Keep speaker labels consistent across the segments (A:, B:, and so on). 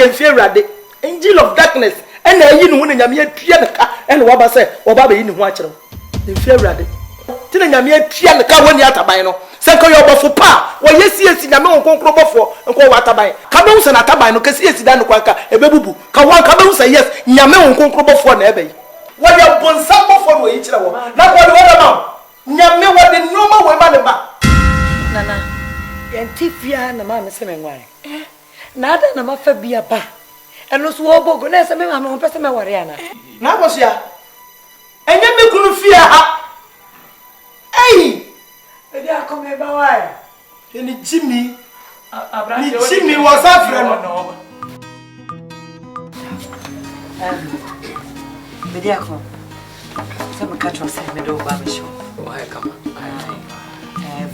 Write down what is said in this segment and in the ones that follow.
A: ye fear rade angel of darkness and I you when nyame atua ne ka and wo ba say oba be yi ne ho a kire ye fear rade tina nyame atua ne ka woni ataban no se ko yo bofo pa wo yesi nyame won konkro bofo nko wo ataban ka be wo na ataban no kasi esi da no kwanka ebebubu ka wan ka be wo say yes nyame won konkro bofo na ebe wo ya bonsam bofo no yi kire wo na ko de wo da ma nyame wo de noma wo ma ne ba nana yentifia na ma me se me nware na ada na ma fa bia ba eno so wo bogo na se me ma me pese me ware ana na ko sia enye me kunu fia ha ei e dia ko me ba wa ni Jimmy ni Jimmy was afre no me dia ko se me ka tro se me do ba me sho wa he kama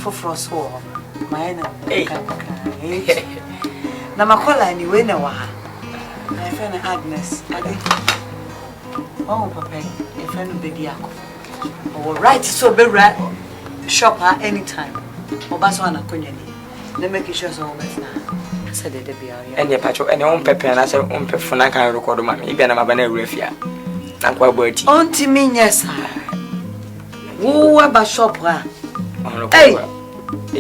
A: foforo maina na makola ni we na wa my friend Agnes ade oh papa e friend baby ako oh right so be right shop her anytime obaso anakonya ni na make sure so always na said the be area and pacho and on pepe na say on pepe na kan record ma me bia na maba na awurafia na kwa boati onti minyesa wo ba shop ha hey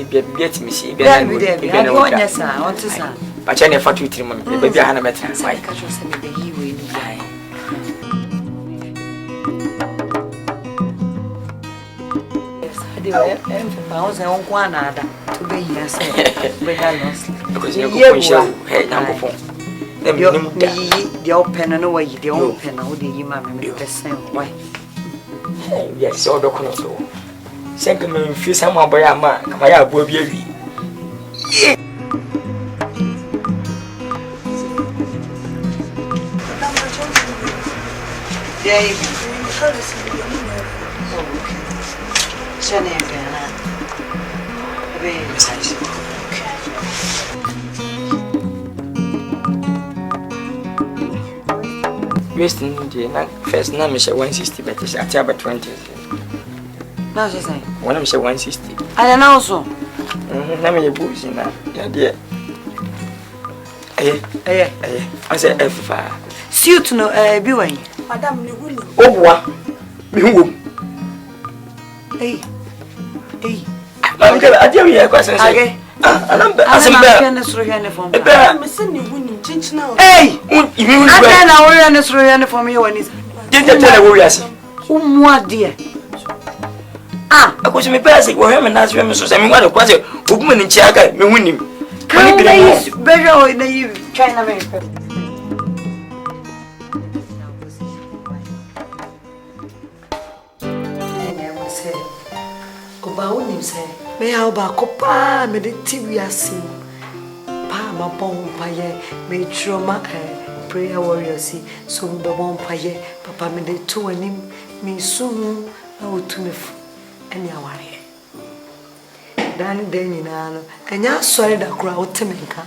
A: bia timisi bia na bia na wonya sa onti sa pacha ne fatu tiri mo me bia ha na metra sai ka cho se me be yi we ni ai em pa o se on kwa na ada to be here say be da lost because you go show hey na go phone dem ni mu da the open no way the open na o de yi ma me be sen why yes so do kono so senke me fi sam aboya ma kama ya abo bi awi yeah Jouney bena be size wasting the na first na me 160 but it's at about 20 now she say when me 160 I know so na me buzi na ya de I say F suit no bi wan madam ni huli obwa mi huwo hey I'm going to tell you a question. Okay. I'm going to throw your uniform. I'm sending you change now. Hey! You mean I will throw your uniform here when it's. Did you tell the warriors? What dear? Ah, I was me passing for him and ask him so some other question. Woman in Chiaga, me winning. Can you better in the China? Ba woni se me ya ba ko pa me de TV asim pa ma bon pa ye me trauma prayer warriors so be bon pa ye papa me de to anim me sum na otumefu ene aware dan den nyina no enya sori da kura wotemenka